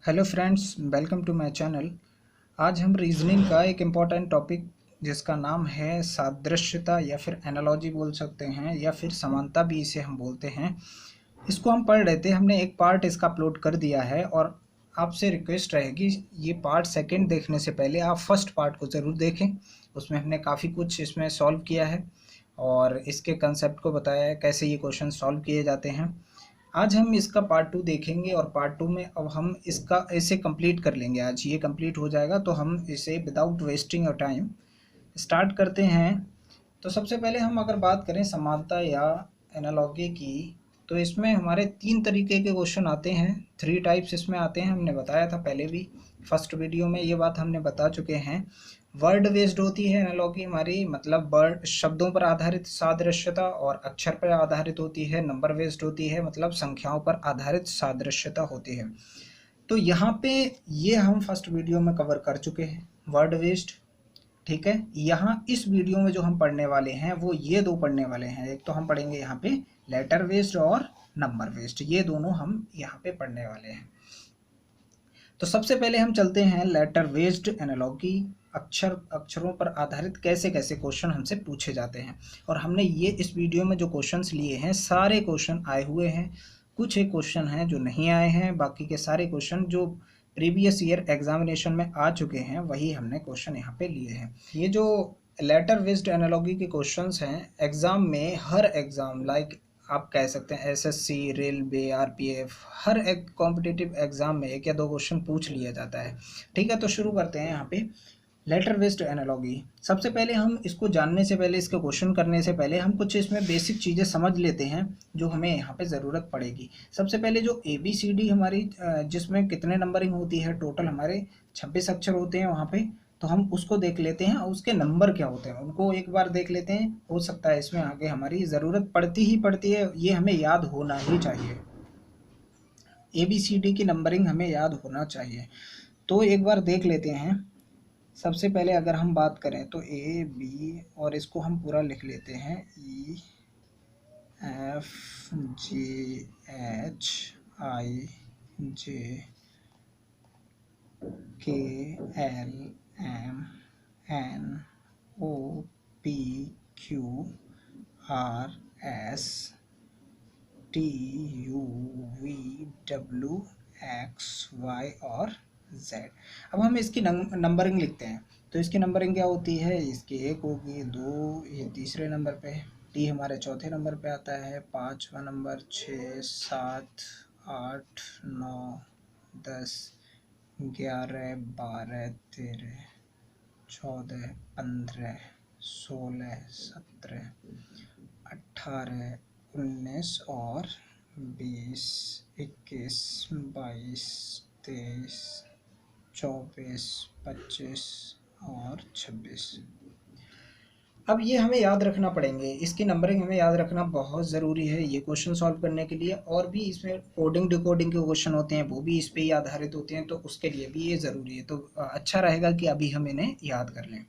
Hello friends, welcome to my channel. आज हम reasoning का एक इम्पॉर्टेंट टॉपिक जिसका नाम है सादृश्यता या फिर एनालॉजी बोल सकते हैं या फिर समानता भी इसे हम बोलते हैं। इसको हम पढ़ रहे थे। हमने एक पार्ट इसका अपलोड कर दिया है और आपसे रिक्वेस्ट रहेगी ये पार्ट सेकंड देखने से पहले आप फर्स्ट पार्ट को ज़रूर देखें। उसमें हमने काफ़ी कुछ इसमें सॉल्व किया है और इसके कंसेप्ट को बताया है कैसे ये क्वेश्चन सॉल्व किए जाते हैं। आज हम इसका पार्ट 2 देखेंगे और पार्ट 2 में अब हम इसका इसे कंप्लीट कर लेंगे। आज ये कंप्लीट हो जाएगा तो हम इसे without wasting your time start करते हैं। तो सबसे पहले हम अगर बात करें समानता या एनालॉगी की, तो इसमें हमारे 3 तरीके के क्वेश्चन आते हैं। 3 टाइप्स इसमें आते हैं। हमने बताया था पहले भी, फर्स्ट वीडियो में ये बात हमने बता चुके हैं। वर्ड बेस्ड होती है एनालॉगी हमारी, मतलब वर्ड शब्दों पर आधारित सादृश्यता, और अक्षर पर आधारित होती है। नंबर बेस्ड होती है, मतलब संख्याओं पर आधारित सादृश्यता होती है। तो यहाँ पे ये हम फर्स्ट वीडियो में कवर कर चुके हैं, वर्ड बेस्ड। ठीक है, यहाँ इस वीडियो में जो हम पढ़ने वाले हैं वो ये 2 पढ़ने वाले हैं। एक तो हम पढ़ेंगे यहाँ पे लेटर बेस्ड और नंबर बेस्ड, ये दोनों हम यहाँ पे पढ़ने वाले हैं। तो सबसे पहले हम चलते हैं लेटर बेस्ड एनालॉगी। अक्षरों पर आधारित कैसे कैसे क्वेश्चन हमसे पूछे जाते हैं। और हमने ये इस वीडियो में जो क्वेश्चंस लिए हैं सारे क्वेश्चन आए हुए हैं। कुछ एक क्वेश्चन हैं जो नहीं आए हैं, बाकी के सारे क्वेश्चन जो प्रीवियस ईयर एग्जामिनेशन में आ चुके हैं वही हमने क्वेश्चन यहाँ पे लिए हैं। ये जो लेटर बेस्ड एनालॉगी के क्वेश्चंस हैं, एग्ज़ाम में हर एग्ज़ाम लाइक आप कह सकते हैं एसएससी, रेलवे, आरपीएफ, हर एक कॉम्पिटिटिव एग्जाम में 1 या 2 क्वेश्चन पूछ लिया जाता है। ठीक है, तो शुरू करते हैं यहाँ पे लेटर बेस्ड एनालॉगी। सबसे पहले हम इसको जानने से पहले, इसके क्वेश्चन करने से पहले हम कुछ इसमें बेसिक चीज़ें समझ लेते हैं जो हमें यहाँ पे ज़रूरत पड़ेगी। सबसे पहले जो ABCD हमारी जिसमें कितने नंबरिंग होती है, टोटल हमारे 26 अक्षर होते हैं वहाँ पे, तो हम उसको देख लेते हैं और उसके नंबर क्या होते हैं उनको एक बार देख लेते हैं। हो सकता है इसमें आगे हमारी ज़रूरत पड़ती ही पड़ती है, ये हमें याद होना ही चाहिए। ABCD की नंबरिंग हमें याद होना चाहिए, तो एक बार देख लेते हैं। सबसे पहले अगर हम बात करें तो AB, और इसको हम पूरा लिख लेते हैं EFGHIJKLMNOPQRSTUVWXY और Z। अब हम इसकी नंबरिंग लिखते हैं। तो इसकी नंबरिंग क्या होती है, इसकी 1 होगी, 2 ये तीसरे नंबर पे, T हमारे चौथे नंबर पे आता है, 5वां नंबर, 6, 7, 8, 9, 10, 11, 12, 13, 14, 15, 16, 17, 18, 19 और 20, 21, 22, 23, 24, 25 और 26। अब ये हमें याद रखना पड़ेंगे, इसकी नंबरिंग हमें याद रखना बहुत ज़रूरी है ये क्वेश्चन सॉल्व करने के लिए। और भी इसमें कोडिंग डिकोडिंग के क्वेश्चन होते हैं, वो भी इस पे ही आधारित होते हैं, तो उसके लिए भी ये ज़रूरी है। तो अच्छा रहेगा कि अभी हम इन्हें याद कर लें।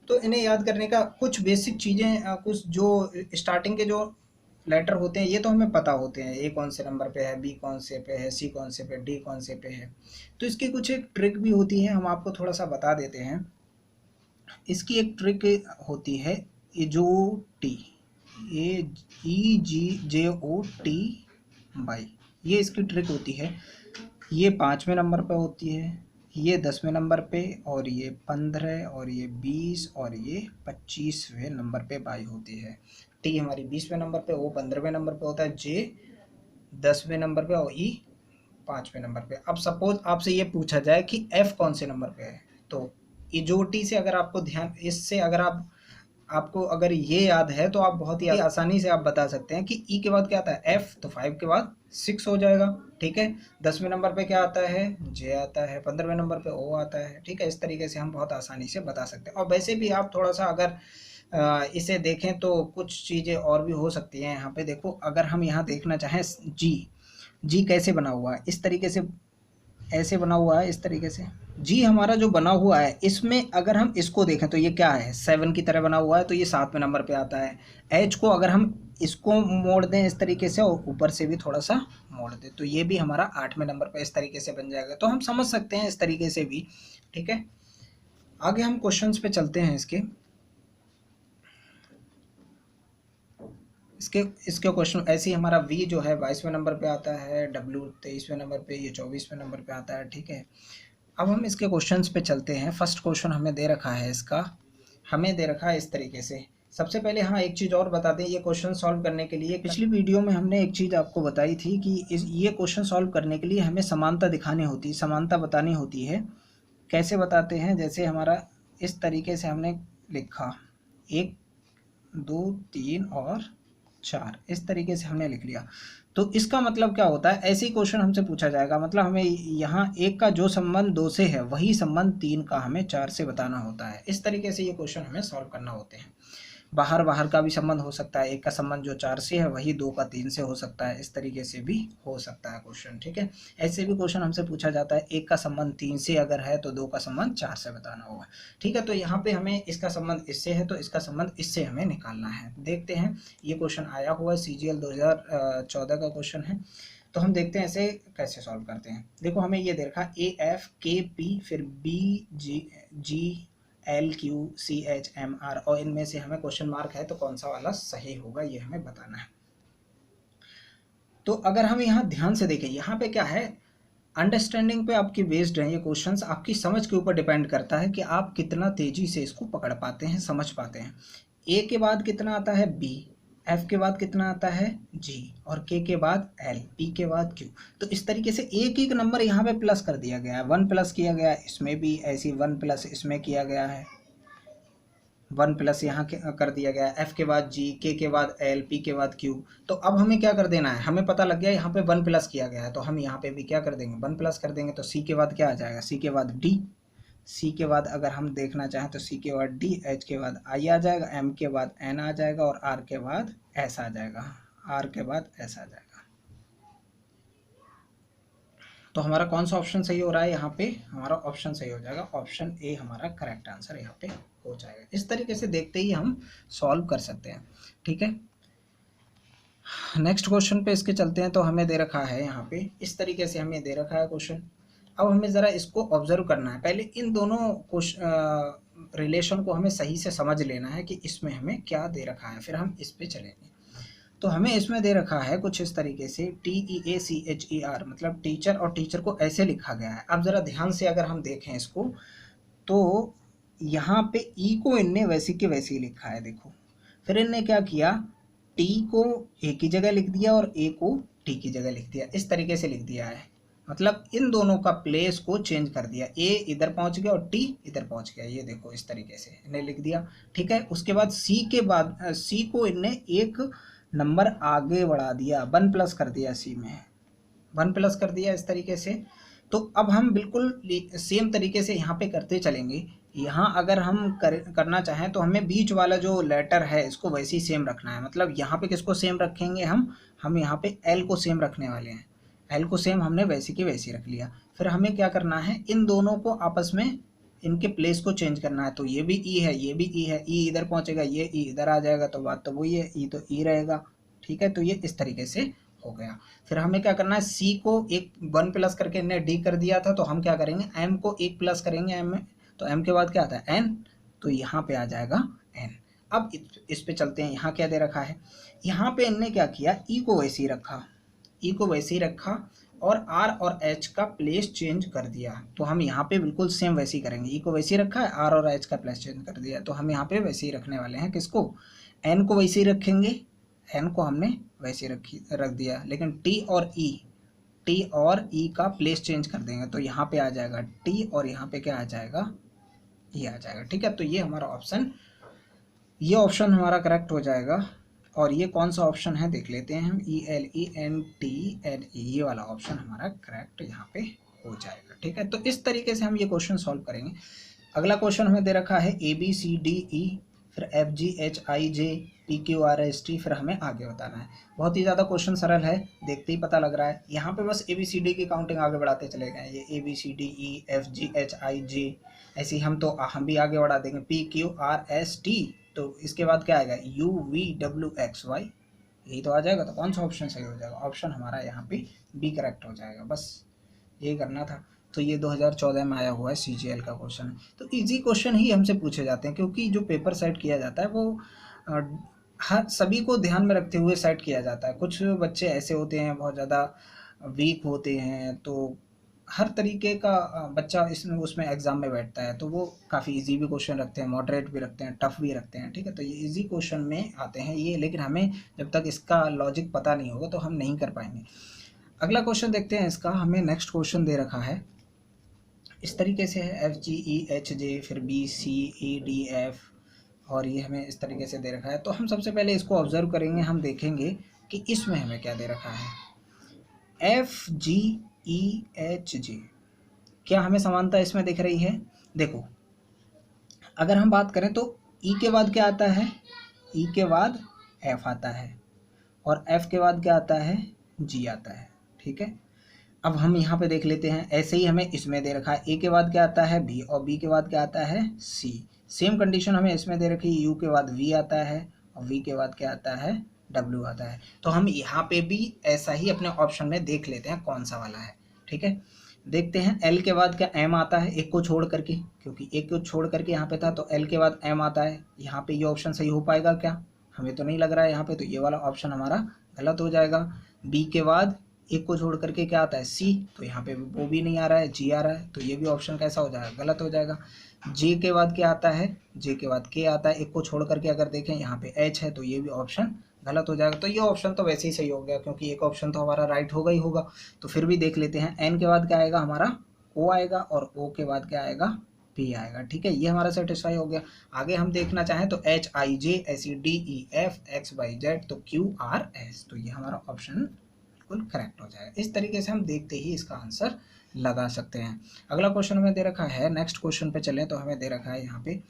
तो इन्हें याद करने का कुछ बेसिक चीज़ें, कुछ जो स्टार्टिंग के जो लेटर होते हैं ये तो हमें पता होते हैं, A कौन से नंबर पे है, B कौन से पे है, C कौन से पे, D कौन से पे है। तो इसकी कुछ एक ट्रिक भी होती है, हम आपको थोड़ा सा बता देते हैं। इसकी एक ट्रिक होती है इजोटी, EGJOT बाई, ये इसकी ट्रिक होती है। ये 5वें नंबर पे होती है, ये 10वें नंबर पे, और ये 15, और ये 20, और ये 25वें नंबर पे बाई होती है। T हमारी 20वें नंबर पे, O 15वें नंबर पे होता है, J 10वें नंबर पे और E 5वें नंबर पे। अब सपोज आपसे ये पूछा जाए कि F कौन से नंबर पे है, तो इजोटी से अगर आपको ध्यान, इससे अगर आपको अगर ये याद है तो आप बहुत ही आसानी से आप बता सकते हैं कि E के बाद क्या आता है, F, तो 5 के बाद 6 हो जाएगा। ठीक है, 10वें नंबर पे क्या आता है, J आता है, 15वें नंबर पे O आता है। ठीक है, इस तरीके से हम बहुत आसानी से बता सकते हैं। और वैसे भी आप थोड़ा सा अगर इसे देखें तो कुछ चीज़ें और भी हो सकती हैं। यहाँ पे देखो, अगर हम यहाँ देखना चाहें जी कैसे बना हुआ है, इस तरीके से ऐसे बना हुआ है, इस तरीके से जी हमारा जो बना हुआ है, इसमें अगर हम इसको देखें तो ये क्या है, 7 की तरह बना हुआ है, तो ये 7वें नंबर पे आता है। एच को अगर हम इसको मोड़ दें इस तरीके से और ऊपर से भी थोड़ा सा मोड़ दें, तो ये भी हमारा 8वें नंबर पे इस तरीके से बन जाएगा। तो हम समझ सकते हैं इस तरीके से भी, ठीक है। आगे हम क्वेश्चंस पे चलते हैं। इसके क्वेश्चन ऐसे ही हमारा V जो है 22वें नंबर पे आता है, W 23वें नंबर पे, ये 24वें नंबर पे आता है, ठीक है। अब हम इसके क्वेश्चंस पे चलते हैं। फर्स्ट क्वेश्चन हमें दे रखा है, इसका हमें दे रखा है इस तरीके से। सबसे पहले हाँ एक चीज़ और बता दें, ये क्वेश्चन सॉल्व करने के लिए पिछली वीडियो में हमने एक चीज़ आपको बताई थी कि ये क्वेश्चन सॉल्व करने के लिए हमें समानता दिखानी होती है, समानता बतानी होती है। कैसे बताते हैं, जैसे हमारा इस तरीके से हमने लिखा 1 2 3 और 4, इस तरीके से हमने लिख लिया। तो इसका मतलब क्या होता है, ऐसे ही क्वेश्चन हमसे पूछा जाएगा, मतलब हमें यहाँ 1 का जो संबंध 2 से है वही संबंध 3 का हमें 4 से बताना होता है। इस तरीके से ये क्वेश्चन हमें सॉल्व करना होते हैं। बाहर का भी संबंध हो सकता है, 1 का संबंध जो 4 से है वही 2 का 3 से हो सकता है, इस तरीके से भी हो सकता है क्वेश्चन, ठीक है। ऐसे भी क्वेश्चन हमसे पूछा जाता है, 1 का संबंध 3 से अगर है तो 2 का संबंध 4 से बताना होगा, ठीक है। तो यहाँ पे हमें इसका संबंध इससे है तो इसका संबंध इससे हमें निकालना है। देखते हैं, ये क्वेश्चन आया हुआ है CGL 2014 का क्वेश्चन है। तो हम देखते हैं इसे कैसे सॉल्व करते हैं। देखो हमें ये दे रखा AFKP फिर BG LQCHMR और इनमें से हमें क्वेश्चन मार्क है तो कौन सा वाला सही होगा ये हमें बताना है। तो अगर हम यहाँ ध्यान से देखें, यहाँ पे क्या है, अंडरस्टैंडिंग पे आपकी बेस्ड है ये क्वेश्चंस, आपकी समझ के ऊपर डिपेंड करता है कि आप कितना तेजी से इसको पकड़ पाते हैं, समझ पाते हैं। A के बाद कितना आता है B, F के बाद कितना आता है G और K के बाद L, P के बाद Q। तो इस तरीके से एक एक नंबर यहाँ पे प्लस कर दिया गया है, 1 प्लस किया गया है, इसमें भी ऐसी 1 प्लस इसमें किया गया है, 1 प्लस यहाँ कर दिया गया है, F के बाद G, K के बाद L, P के बाद Q। तो अब हमें क्या कर देना है, हमें पता लग गया यहाँ पे 1 प्लस किया गया है तो हम यहाँ पे भी क्या कर देंगे 1 प्लस कर देंगे। तो C के बाद क्या आ जाएगा, C के बाद D, C के बाद अगर हम देखना चाहें तो C के बाद D, H के बाद I आ जाएगा, M के बाद N आ जाएगा और R के बाद S आ जाएगा, R के बाद S आ जाएगा। तो हमारा कौन सा ऑप्शन सही हो रहा है, यहाँ पे हमारा ऑप्शन सही हो जाएगा, ऑप्शन ए हमारा करेक्ट आंसर यहाँ पे हो जाएगा। इस तरीके से देखते ही हम सॉल्व कर सकते हैं, ठीक है। नेक्स्ट क्वेश्चन पे इसके चलते हैं। तो हमें दे रखा है यहाँ पे इस तरीके से हमें दे रखा है क्वेश्चन। अब हमें ज़रा इसको ऑब्जर्व करना है, पहले इन दोनों रिलेशन को हमें सही से समझ लेना है कि इसमें हमें क्या दे रखा है, फिर हम इस पे चलेंगे। तो हमें इसमें दे रखा है कुछ इस तरीके से TEACHER, मतलब टीचर, और टीचर को ऐसे लिखा गया है। अब ज़रा ध्यान से अगर हम देखें इसको तो यहाँ पे ई को इनने वैसी के वैसी लिखा है, देखो। फिर इनने क्या किया, टी को ए की जगह लिख दिया और ए को टी की जगह लिख दिया, इस तरीके से लिख दिया है। मतलब इन दोनों का प्लेस को चेंज कर दिया, ए इधर पहुंच गया और टी इधर पहुंच गया, ये देखो इस तरीके से इन्हें लिख दिया, ठीक है। उसके बाद सी के बाद सी को इनने एक नंबर आगे बढ़ा दिया, 1 प्लस कर दिया, सी में 1 प्लस कर दिया इस तरीके से। तो अब हम बिल्कुल सेम तरीके से यहाँ पे करते चलेंगे। यहाँ अगर हम करना चाहें तो हमें बीच वाला जो लेटर है इसको वैसे ही सेम रखना है। मतलब यहाँ पे किसको सेम रखेंगे, हम यहाँ पे एल को सेम रखने वाले हैं। एल को सेम हमने वैसी की वैसी रख लिया। फिर हमें क्या करना है, इन दोनों को आपस में इनके प्लेस को चेंज करना है। तो ये भी ई है, ये भी ई है, ई इधर पहुंचेगा, ये ई इधर आ जाएगा, तो बात तो वही है, ई तो ई रहेगा, ठीक है। तो ये इस तरीके से हो गया। फिर हमें क्या करना है, सी को एक 1 प्लस करके इन्हें डी कर दिया था, तो हम क्या करेंगे, एम को 1 प्लस करेंगे एम में, तो एम के बाद क्या आता है एन, तो यहाँ पे आ जाएगा एन। अब इस पे चलते हैं, यहाँ क्या दे रखा है, यहाँ पे इनने क्या किया, ई को वैसे ही रखा, ई को वैसे ही रखा और आर और एच का प्लेस चेंज कर दिया। तो हम यहाँ पे बिल्कुल सेम वैसे ही करेंगे, ई को वैसे ही रखा है, आर और एच का प्लेस चेंज कर दिया, तो हम यहाँ पे वैसे ही रखने वाले हैं। किसको, एन को वैसे ही रखेंगे, एन को हमने वैसे रख दिया, लेकिन टी और ई का प्लेस चेंज कर देंगे, तो यहाँ पे आ जाएगा टी और यहाँ पे क्या आ जाएगा, ई आ जाएगा, ठीक है। तो ये हमारा ऑप्शन, ये ऑप्शन हमारा करेक्ट हो जाएगा। और ये कौन सा ऑप्शन है देख लेते हैं हम, ELENTNE, ये वाला ऑप्शन हमारा करेक्ट यहाँ पे हो जाएगा, ठीक है। तो इस तरीके से हम ये क्वेश्चन सॉल्व करेंगे। अगला क्वेश्चन हमें दे रखा है ABCDE, फिर FGHIJPQRST, फिर हमें आगे बताना है। बहुत ही ज़्यादा क्वेश्चन सरल है, देखते ही पता लग रहा है। यहाँ पे बस ABCD की काउंटिंग आगे बढ़ाते चले गए, ये ABCDEFGHIJ, ऐसे ही हम भी आगे बढ़ा देंगे, PQRST, तो इसके बाद क्या आएगा, UVWXY, यही तो आ जाएगा। तो कौन सा ऑप्शन सही हो जाएगा? ऑप्शन हमारा यहाँ पे बी करेक्ट हो जाएगा। बस ये करना था। तो ये 2014 में आया हुआ है CGL का क्वेश्चन है। तो इजी क्वेश्चन ही हमसे पूछे जाते हैं, क्योंकि जो पेपर सेट किया जाता है वो अ, हर सभी को ध्यान में रखते हुए सेट किया जाता है। कुछ बच्चे ऐसे होते हैं बहुत ज़्यादा वीक होते हैं, तो हर तरीके का बच्चा इसमें उसमें एग्ज़ाम में बैठता है, तो वो काफ़ी इजी भी क्वेश्चन रखते हैं, मॉडरेट भी रखते हैं, टफ भी रखते हैं। ठीक है, तो ये इजी क्वेश्चन में आते हैं ये, लेकिन हमें जब तक इसका लॉजिक पता नहीं होगा तो हम नहीं कर पाएंगे। अगला क्वेश्चन देखते हैं इसका। हमें नेक्स्ट क्वेश्चन दे रखा है इस तरीके से है, FGEHJ, फिर BCEDF, और ये हमें इस तरीके से दे रखा है। तो हम सबसे पहले इसको ऑब्जर्व करेंगे, हम देखेंगे कि इसमें हमें क्या दे रखा है। FGEHJ, क्या हमें समानता इसमें दिख रही है? देखो, अगर हम बात करें तो ई के बाद क्या आता है? ई के बाद एफ आता है, और एफ के बाद क्या आता है? जी आता है। ठीक है, अब हम यहाँ पे देख लेते हैं। ऐसे ही हमें इसमें दे रखा है, ए के बाद क्या आता है? बी, और बी के बाद क्या आता है? सी। सेम कंडीशन हमें इसमें दे रखी है, यू के बाद वी आता है, और वी के बाद क्या आता है? डब्ल्यू आता है। तो हम यहाँ पे भी ऐसा ही अपने ऑप्शन में देख लेते हैं कौन सा वाला है। ठीक है, देखते हैं। एल के बाद क्या एम आता है, एक को छोड़ करके, क्योंकि एक को छोड़ करके यहाँ पे था, तो एल के बाद एम आता है। यहाँ पे ये ऑप्शन सही हो पाएगा क्या? हमें तो नहीं लग रहा है यहाँ पे, तो ये वाला ऑप्शन हमारा गलत हो जाएगा। बी के बाद एक को छोड़ करके क्या आता है? सी, तो यहाँ पे वो भी नहीं आ रहा है, जी आ रहा है, तो ये भी ऑप्शन कैसा हो जाएगा? गलत हो जाएगा। जे के बाद क्या आता है? जे के बाद के आता है। एक को छोड़ करके अगर देखें यहाँ पे एच है, तो ये भी ऑप्शन गलत हो जाएगा। तो ये ऑप्शन तो वैसे ही सही हो गया, क्योंकि एक ऑप्शन तो हमारा राइट होगा ही होगा। तो फिर भी देख लेते हैं। एन के बाद क्या आएगा हमारा? ओ आएगा, और ओ के बाद क्या आएगा? पी आएगा। ठीक है, ये हमारा सेटिस्फाई हो गया। आगे हम देखना चाहें तो HIJSEDEFXYZ, तो QRS, तो ये हमारा ऑप्शन बिल्कुल करेक्ट हो जाएगा। इस तरीके से हम देखते ही इसका आंसर लगा सकते हैं। अगला क्वेश्चन हमें दे रखा है, नेक्स्ट क्वेश्चन पे चलें तो हमें दे रखा है यहाँ पे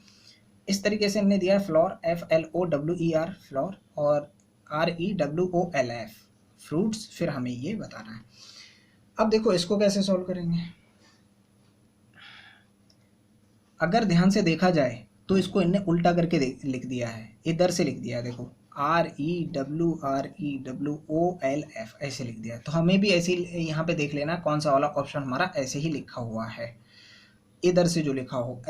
इस तरीके से हमने दिया है फ्लोर, FLOWER फ्लोर, और REWOLF फ्रूट्स, फिर हमें ये बताना है। अब देखो इसको कैसे सॉल्व करेंगे। अगर ध्यान से देखा जाए तो इसको इनने उल्टा करके लिख दिया है, इधर से लिख दिया है। देखो REWOLF ऐसे लिख दिया है, तो हमें भी ऐसे यहाँ पे देख लेना कौन सा वाला ऑप्शन हमारा ऐसे ही लिखा हुआ है। इधर से जो लिखा हो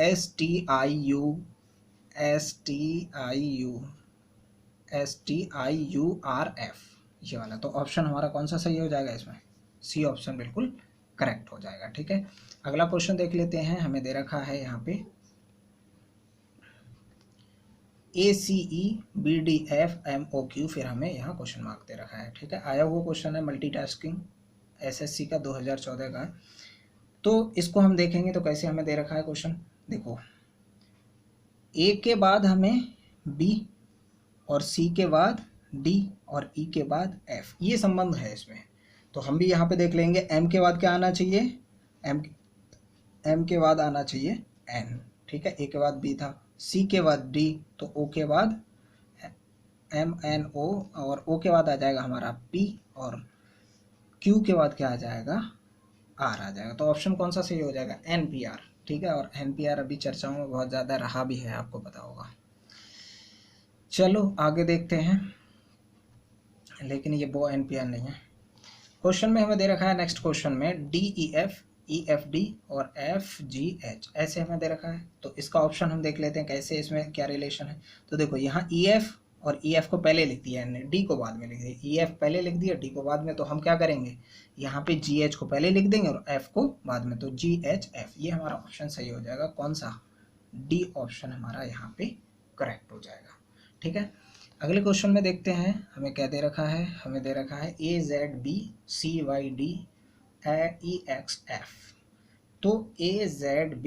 STIURF, ये वाला, तो ऑप्शन हमारा कौन सा सही हो जाएगा इसमें? सी ऑप्शन बिल्कुल करेक्ट हो जाएगा। ठीक है, अगला क्वेश्चन देख लेते हैं। हमें दे रखा है यहाँ पे ACEBDFMOQ, फिर हमें यहाँ क्वेश्चन मार्क दे रखा है। ठीक है, आया हुआ क्वेश्चन है मल्टीटास्किंग, SSC का 2014 का। तो इसको हम देखेंगे तो कैसे हमें दे रखा है क्वेश्चन। देखो, ए के बाद हमें बी, और सी के बाद डी, और ई के बाद एफ, ये संबंध है इसमें। तो हम भी यहाँ पे देख लेंगे। एम के बाद क्या आना चाहिए? एम के बाद आना चाहिए एन। ठीक है, ए के बाद बी था, सी के बाद डी, तो ओ के बाद MNO, और ओ के बाद आ जाएगा हमारा पी, और क्यू के बाद क्या आ जाएगा? आर आ जाएगा। तो ऑप्शन कौन सा सही हो जाएगा? NPR। ठीक है, और NPR अभी चर्चाओं में बहुत ज़्यादा रहा भी है, आपको पता होगा। चलो आगे देखते हैं, लेकिन ये वो NPR नहीं है। क्वेश्चन में हमें दे रखा है, नेक्स्ट क्वेश्चन में DEF EFD और FGH ऐसे हमें दे रखा है। तो इसका ऑप्शन हम देख लेते हैं कैसे, इसमें क्या रिलेशन है। तो देखो, यहाँ EF और EF को पहले लिख दिया है, डी को बाद में लिख दिया। EF पहले लिख दिया, डी को बाद में। तो हम क्या करेंगे, यहाँ पे GH को पहले लिख देंगे और F को बाद में, तो GHF, ये हमारा ऑप्शन सही हो जाएगा। कौन सा? डी ऑप्शन हमारा यहाँ पे करेक्ट हो जाएगा। ठीक है, अगले क्वेश्चन में देखते हैं हमें क्या दे रखा है। हमें दे रखा है AZBCYDEXF। तो AZB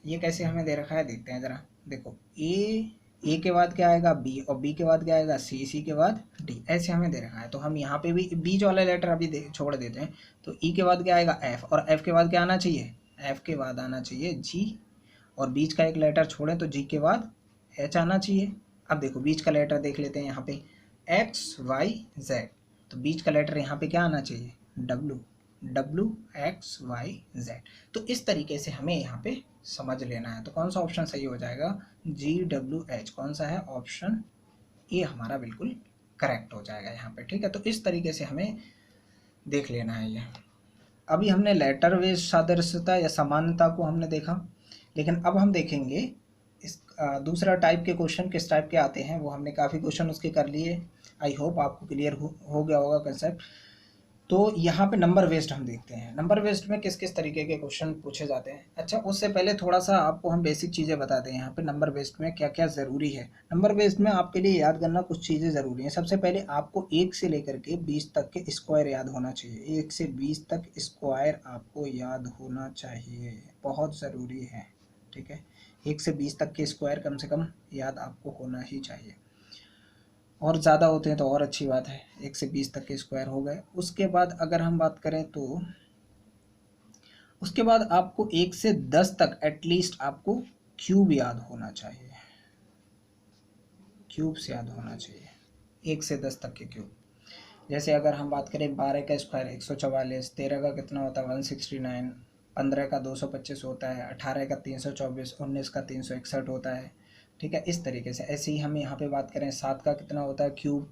ये कैसे हमें दे रखा है, देखते हैं ज़रा। देखो, ए के बाद क्या आएगा? बी, और बी के बाद क्या आएगा? सी, सी के बाद डी, ऐसे हमें दे रखा है। तो हम यहाँ पे भी बीच वाला लेटर अभी छोड़ देते हैं। तो ई के बाद क्या आएगा? एफ, और एफ के बाद क्या आना चाहिए? एफ के बाद आना चाहिए जी, और बीच का एक लेटर छोड़ें तो जी के बाद एच आना चाहिए। अब देखो, बीच का लेटर देख लेते हैं यहाँ पे XYZ, तो बीच का लेटर यहाँ पे क्या आना चाहिए? WXYZ। तो इस तरीके से हमें यहाँ पे समझ लेना है। तो कौन सा ऑप्शन सही हो जाएगा? GWH। कौन सा है? ऑप्शन ए हमारा बिल्कुल करेक्ट हो जाएगा यहाँ पे, ठीक है। तो इस तरीके से हमें देख लेना है ये। अभी हमने लेटर वेज सादृश्यता या समानता को हमने देखा, लेकिन अब हम देखेंगे इस दूसरा टाइप के क्वेश्चन किस टाइप के आते हैं। वो हमने काफ़ी क्वेश्चन उसके कर लिए, आई होप आपको क्लियर हो गया होगा कंसेप्ट। तो यहाँ पे नंबर बेस्ड हम देखते हैं, नंबर बेस्ड में किस किस तरीके के क्वेश्चन पूछे जाते हैं। अच्छा, उससे पहले थोड़ा सा आपको हम बेसिक चीज़ें बता दें यहाँ पे नंबर बेस्ड में क्या क्या ज़रूरी है। नंबर बेस्ड में आपके लिए याद करना कुछ चीज़ें ज़रूरी हैं। सबसे पहले आपको 1 से लेकर के 20 तक के स्क्वायर याद होना चाहिए। 1 से 20 तक स्क्वायर आपको याद होना चाहिए, बहुत ज़रूरी है, ठीक है। 1 से 20 तक के स्क्वायर कम से कम याद आपको होना ही चाहिए, और ज़्यादा होते हैं तो और अच्छी बात है। 1 से 20 तक के स्क्वायर हो गए। उसके बाद अगर हम बात करें तो उसके बाद आपको 1 से 10 तक एटलीस्ट आपको क्यूब याद होना चाहिए, क्यूब्स याद होना चाहिए, 1 से 10 तक के क्यूब। जैसे अगर हम बात करें 12 का स्क्वायर 144, 13 का कितना होता है 169, 15 का 225 होता है, 18 का 324, 19 का 361 होता है, ठीक है। इस तरीके से ऐसे ही हम यहाँ पे बात करें 7 का कितना होता है क्यूब,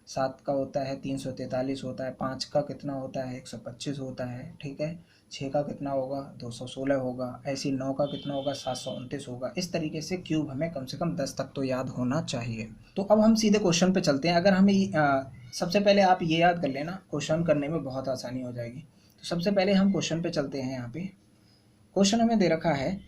7 का होता है 343 होता है, 5 का कितना होता है 125 होता है, ठीक है। 6 का कितना होगा 216 होगा, ऐसे ही 9 का कितना होगा 729 होगा। इस तरीके से क्यूब हमें कम से कम 10 तक तो याद होना चाहिए। तो अब हम सीधे क्वेश्चन पे चलते हैं। अगर हमें सबसे पहले आप ये याद कर लेना, क्वेश्चन करने में बहुत आसानी हो जाएगी। तो सबसे पहले हम क्वेश्चन पे चलते हैं। यहाँ पे क्वेश्चन हमें दे रखा है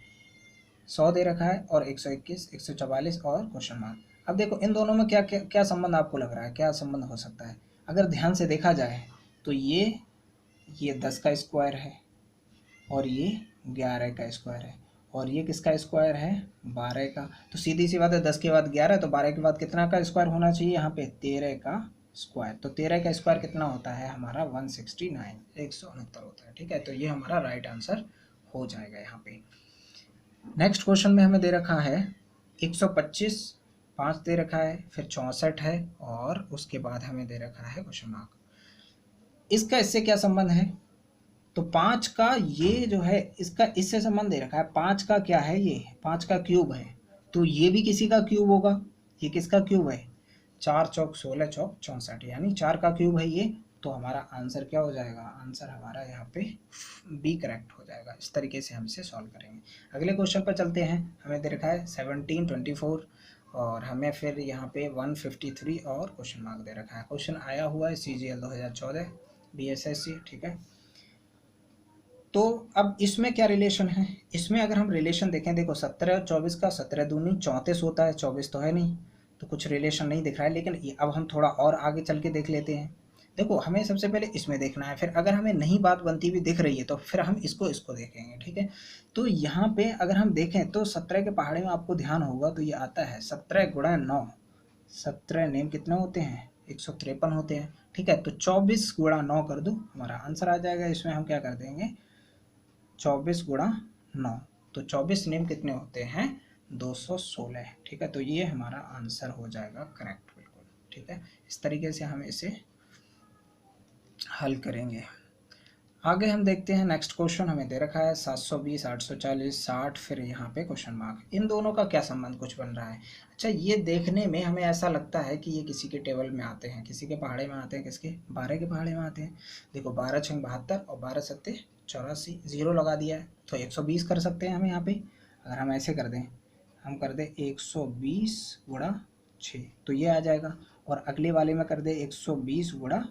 100 दे रखा है, और 121, 144 और क्वेश्चन मार्क। अब देखो इन दोनों में क्या क्या क्या संबंध आपको लग रहा है, क्या संबंध हो सकता है। अगर ध्यान से देखा जाए तो ये 10 का स्क्वायर है, और ये 11 का स्क्वायर है, और ये किसका स्क्वायर है 12 का। तो सीधी सी बात है 10 के बाद 11, तो 12 के बाद कितना का स्क्वायर होना चाहिए यहाँ पे 13 का स्क्वायर। तो 13 का स्क्वायर कितना होता है हमारा 169, 169 होता है, ठीक है। तो ये हमारा राइट आंसर हो जाएगा यहाँ पे। नेक्स्ट क्वेश्चन में हमें दे रखा है 125, 5 दे रखा है, फिर 64 है, और उसके बाद हमें दे रखा है क्वेश्चन मार्क। इसका इससे क्या संबंध है। तो 5 का ये जो है इसका इससे संबंध दे रखा है। 5 का क्या है, ये 5 का क्यूब है, तो ये भी किसी का क्यूब होगा। ये किसका क्यूब है 4 चौक 16 चौक 64, यानी 4 का क्यूब है ये। तो हमारा आंसर क्या हो जाएगा, आंसर हमारा यहाँ पे बी करेक्ट हो जाएगा। इस तरीके से हम इसे सॉल्व करेंगे। अगले क्वेश्चन पर चलते हैं। हमें दे रखा है 17, 24, और हमें फिर यहाँ पे 153 और क्वेश्चन मार्क दे रखा है। क्वेश्चन आया हुआ है CGL 2014 BSSC, ठीक है। तो अब इसमें क्या रिलेशन है, इसमें अगर हम रिलेशन देखें, देखो 17 और 24 का 17 दूनी 34 होता है, 24 तो है नहीं, तो कुछ रिलेशन नहीं दिख रहा है। लेकिन अब हम थोड़ा और आगे चल के देख लेते हैं। देखो हमें सबसे पहले इसमें देखना है, फिर अगर हमें नहीं बात बनती हुई दिख रही है तो फिर हम इसको देखेंगे, ठीक है। तो यहाँ पे अगर हम देखें तो 17 के पहाड़े में आपको ध्यान होगा तो ये आता है 17 गुणा 9, 17 नेम कितने होते हैं 153 होते हैं, ठीक है। तो 24 गुणा 9 कर दो, हमारा आंसर आ जाएगा। इसमें हम क्या कर देंगे 24 गुणा 9, तो 24 नेम कितने होते हैं 216, ठीक है। तो ये हमारा आंसर हो जाएगा करेक्ट, बिल्कुल, ठीक है। इस तरीके से हम इसे हल करेंगे। आगे हम देखते हैं नेक्स्ट क्वेश्चन हमें दे रखा है 720, 840, 60, फिर यहाँ पे क्वेश्चन मार्क। इन दोनों का क्या संबंध कुछ बन रहा है। अच्छा, ये देखने में हमें ऐसा लगता है कि ये किसी के टेबल में आते हैं, किसी के पहाड़े में आते हैं, किसके 12 के पहाड़े में आते हैं। देखो 12 छंग 72 और 12 सत्ते 84, जीरो लगा दिया है तो 120 कर सकते हैं हम यहाँ पे। अगर हम ऐसे कर दें, हम कर दें 120 गुणा 6 तो ये आ जाएगा, और अगले वाले में कर दें 120 गुणा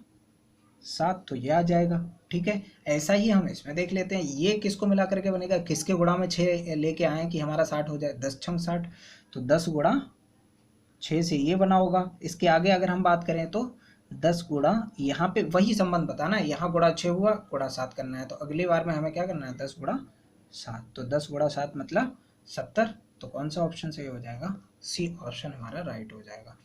7 तो ये आ जाएगा, ठीक है। ऐसा ही हम इसमें देख लेते हैं, ये किसको मिला करके बनेगा, किसके गुणा में 6 लेके आए कि हमारा 60 हो जाए, 10 छंग 60, तो 10 गुणा 6 से ये बना होगा। इसके आगे अगर हम बात करें तो 10 गुणा, यहाँ पे वही संबंध बताना है, यहाँ गुणा 6 हुआ, गुणा 7 करना है। तो अगली बार में हमें क्या करना है 10 गुणा 7, तो 10 गुणा 7 मतलब 70। तो कौन सा ऑप्शन सही हो जाएगा, सी ऑप्शन हमारा राइट हो जाएगा।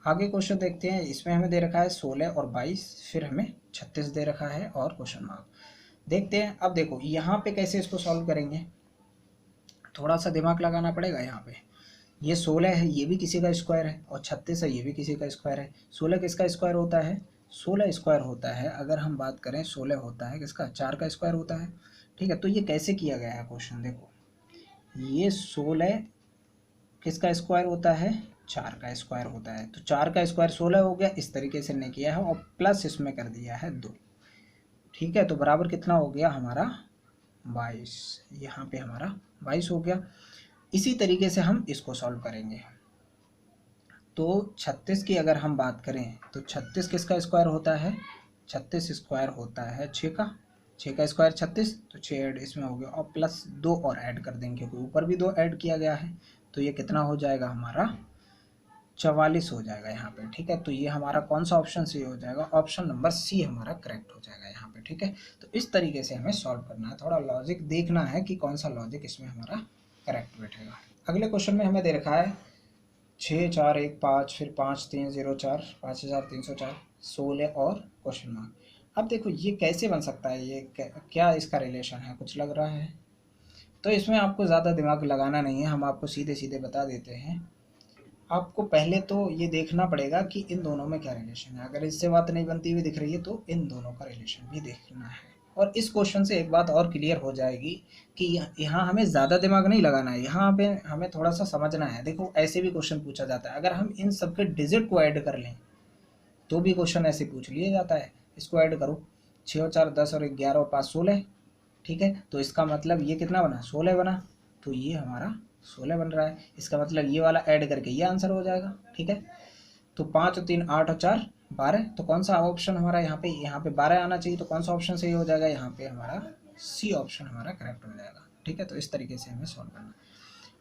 आगे क्वेश्चन देखते हैं। इसमें हमें दे रखा है 16 और 22, फिर हमें 36 दे रखा है और क्वेश्चन मार्क। देखते हैं। अब देखो यहाँ पे कैसे इसको सॉल्व करेंगे, थोड़ा सा दिमाग लगाना पड़ेगा। यहाँ पे ये 16 है, ये भी किसी का स्क्वायर है, और 36 है, ये भी किसी का स्क्वायर है। 16 किसका स्क्वायर होता है, 16 स्क्वायर होता है। अगर हम बात करें 16 होता है किसका, 4 का स्क्वायर होता है, ठीक है। तो ये कैसे किया गया है क्वेश्चन, देखो ये 16 किसका स्क्वायर होता है, 4 का स्क्वायर होता है। तो 4 का स्क्वायर 16 हो गया, इस तरीके से ने किया है और प्लस इसमें कर दिया है 2। ठीक है, तो बराबर कितना हो गया हमारा 22, यहाँ पे हमारा 22 हो गया। इसी तरीके से हम इसको सॉल्व करेंगे। तो 36 की अगर हम बात करें तो 36 किसका स्क्वायर होता है, 36 स्क्वायर होता है 6 का, 6 का स्क्वायर 36, तो 6 ऐड इसमें हो गया और प्लस 2 और ऐड कर देंगे क्योंकि ऊपर भी 2 ऐड किया गया है। तो ये कितना हो जाएगा हमारा 44 हो जाएगा यहाँ पे। ठीक है, तो ये हमारा कौन सा ऑप्शन सही हो जाएगा, ऑप्शन नंबर सी हमारा करेक्ट हो जाएगा यहाँ पे। ठीक है, तो इस तरीके से हमें सॉल्व करना है, थोड़ा लॉजिक देखना है कि कौन सा लॉजिक इसमें हमारा करेक्ट बैठेगा। अगले क्वेश्चन में हमें दे रखा है 6 4 1 5 फिर 5 3 0 4 5304 16 और क्वेश्चन मार्क। अब देखो ये कैसे बन सकता है, ये क्या इसका रिलेशन है, कुछ लग रहा है। तो इसमें आपको ज़्यादा दिमाग लगाना नहीं है, हम आपको सीधे सीधे बता देते हैं। आपको पहले तो ये देखना पड़ेगा कि इन दोनों में क्या रिलेशन है। अगर इससे बात नहीं बनती हुई दिख रही है तो इन दोनों का रिलेशन भी देखना है। और इस क्वेश्चन से एक बात और क्लियर हो जाएगी कि यहाँ हमें ज़्यादा दिमाग नहीं लगाना है, यहाँ पे हमें थोड़ा सा समझना है। देखो ऐसे भी क्वेश्चन पूछा जाता है, अगर हम इन सबके डिजिट को ऐड कर लें तो भी क्वेश्चन ऐसे पूछ लिया जाता है। इसको ऐड करो, 6 और 4 10 और 11 और 5 16। ठीक है, तो इसका मतलब ये कितना बना, 16 बना। तो ये हमारा 16 बन रहा है, इसका मतलब ये वाला ऐड करके ये आंसर हो जाएगा। ठीक है, तो 5 और 3 8 और 4 12, तो कौन सा ऑप्शन हमारा यहाँ पे 12 आना चाहिए। तो कौन सा ऑप्शन सही हो जाएगा, यहाँ पे हमारा सी ऑप्शन हमारा करेक्ट हो जाएगा। ठीक है, तो इस तरीके से हमें सॉल्व करना है।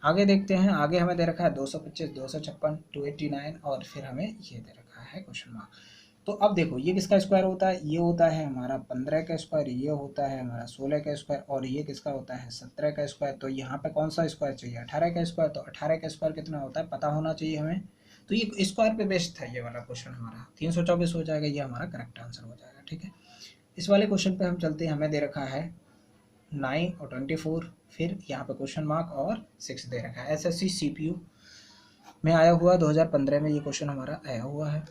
आगे देखते हैं, आगे हमें दे रखा है 225 256 289 और फिर हमें ये दे रखा है क्वेश्चन मार्क। तो अब देखो ये किसका स्क्वायर होता है, ये होता है हमारा 15 का स्क्वायर, ये होता है हमारा 16 का स्क्वायर और ये किसका होता है 17 का स्क्वायर। तो यहाँ पे कौन सा स्क्वायर चाहिए, 18 का स्क्वायर। तो 18 का स्क्वायर कितना होता है पता होना चाहिए हमें। तो ये स्क्वायर पे बेस्ड था ये वाला क्वेश्चन हमारा, 324 हो जाएगा, ये हमारा करेक्ट आंसर हो जाएगा। ठीक है, इस वाले क्वेश्चन पे हम चलते हैं। हमें दे रखा है 9 और 24 फिर यहाँ पे क्वेश्चन मार्क और 6 दे रखा है। एसएससी सीपीयू में आया हुआ 2015 में ये क्वेश्चन हमारा आया हुआ है।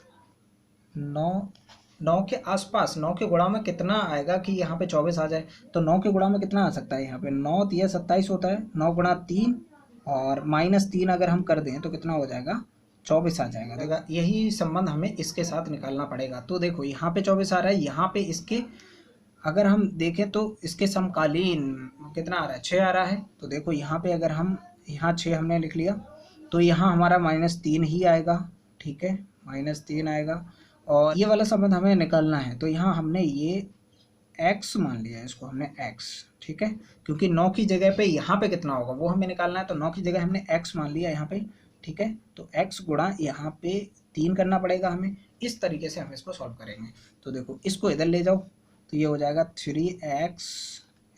9 के आसपास, 9 के गुणा में कितना आएगा कि यहाँ पे 24 आ जाए। तो 9 के गुणा में कितना आ सकता है, यहाँ पे 9 3 27 होता है, 9 गुणा 3 और -3 अगर हम कर दें तो कितना हो जाएगा 24 आ जाएगा। देखा, यही संबंध हमें इसके साथ निकालना पड़ेगा। तो देखो यहाँ पे 24 आ रहा है, यहाँ पे इसके अगर हम देखें तो इसके समकालीन कितना आ रहा है 6 आ रहा है। तो देखो यहाँ पे अगर हम यहाँ 6 हमने लिख लिया तो यहाँ हमारा -3 ही आएगा। ठीक है, -3 आएगा और ये वाला संबंध हमें निकालना है। तो यहाँ हमने ये x मान लिया है, इसको हमने x। ठीक है, क्योंकि 9 की जगह पे यहाँ पे कितना होगा वो हमें निकालना है। तो 9 की जगह हमने x मान लिया यहाँ पे। ठीक है, तो x गुणा यहाँ पे 3 करना पड़ेगा हमें। इस तरीके से हम इसको सॉल्व करेंगे। तो देखो इसको इधर ले जाओ तो ये हो जाएगा 3x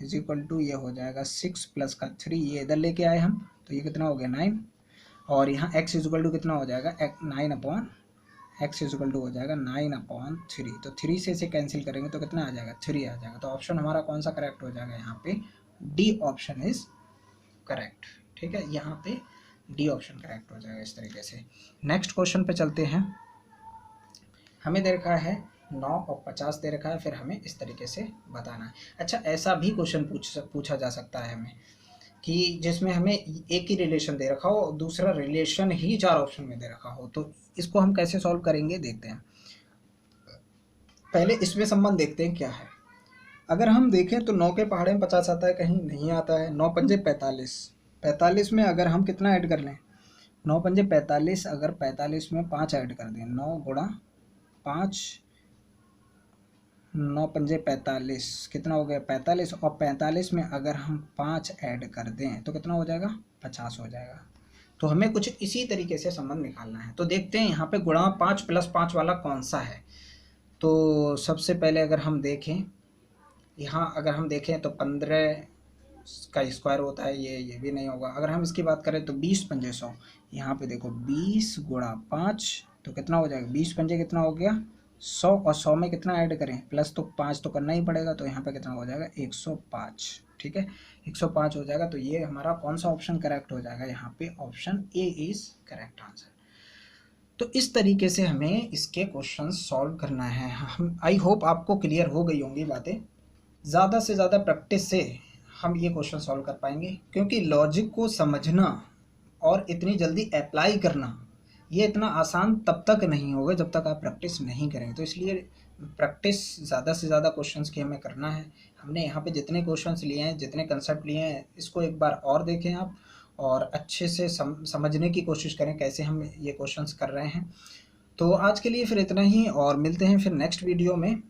इज इक्वल टू ये हो जाएगा 6 प्लस का 3, ये इधर लेके आए हम तो ये कितना हो गया 9 और यहाँ x इज इक्वल टू कितना हो जाएगा 9 upon x is equal to हो जाएगा 9/3। तो 3 से इसे कैंसिल करेंगे तो कितना आ जाएगा 3 आ जाएगा। तो ऑप्शन हमारा कौन सा करेक्ट हो जाएगा, यहाँ पे डी ऑप्शन इज करेक्ट। ठीक है, यहाँ पे डी ऑप्शन करेक्ट हो जाएगा इस तरीके से। नेक्स्ट क्वेश्चन पे चलते हैं। हमें दे रखा है 9 और 50 दे रखा है, फिर हमें इस तरीके से बताना है। अच्छा, ऐसा भी क्वेश्चन पूछा जा सकता है हमें कि जिसमें हमें एक ही रिलेशन दे रखा हो, दूसरा रिलेशन ही 4 ऑप्शन में दे रखा हो। तो इसको हम कैसे सॉल्व करेंगे देखते हैं। पहले इसमें संबंध देखते हैं क्या है। अगर हम देखें तो 9 के पहाड़े में 50 आता है, कहीं नहीं आता है। 9 पंजे 45, 45 में अगर हम कितना ऐड कर लें 9 पंजे 45, अगर 45 में 5 ऐड कर दें 9 गुणा 5, 9 पंजे 45 कितना हो गया 45 और 45 में अगर हम 5 ऐड कर दें तो कितना हो जाएगा 50 हो जाएगा। तो हमें कुछ इसी तरीके से संबंध निकालना है। तो देखते हैं यहाँ पे गुणा 5 प्लस 5 वाला कौन सा है। तो सबसे पहले अगर हम देखें, यहाँ अगर हम देखें तो 15 का स्क्वायर होता है, ये भी नहीं होगा। अगर हम इसकी बात करें तो 20 पंजे 100, यहाँ पे देखो 20 गुणा 5 तो कितना हो जाएगा 20 पंजे कितना हो गया 100 और 100 में कितना ऐड करें प्लस, तो 5 तो करना ही पड़ेगा। तो यहाँ पे कितना हो जाएगा 105। ठीक है, 105 हो जाएगा। तो ये हमारा कौन सा ऑप्शन करेक्ट हो जाएगा, यहाँ पे option A is correct answer. तो इस तरीके से हमें इसके क्वेश्चन सॉल्व करना है। हम आई होप आपको क्लियर हो गई होंगी बातें। ज़्यादा से ज़्यादा प्रैक्टिस से हम ये क्वेश्चन सॉल्व कर पाएंगे, क्योंकि लॉजिक को समझना और इतनी जल्दी अप्लाई करना, ये इतना आसान तब तक नहीं होगा जब तक आप प्रैक्टिस नहीं करेंगे। तो इसलिए प्रैक्टिस ज़्यादा से ज़्यादा क्वेश्चंस की हमें करना है। हमने यहाँ पे जितने क्वेश्चंस लिए हैं, जितने कंसेप्ट लिए हैं, इसको एक बार और देखें आप, और अच्छे से समझने की कोशिश करें कैसे हम ये क्वेश्चंस कर रहे हैं। तो आज के लिए फिर इतना ही, और मिलते हैं फिर नेक्स्ट वीडियो में।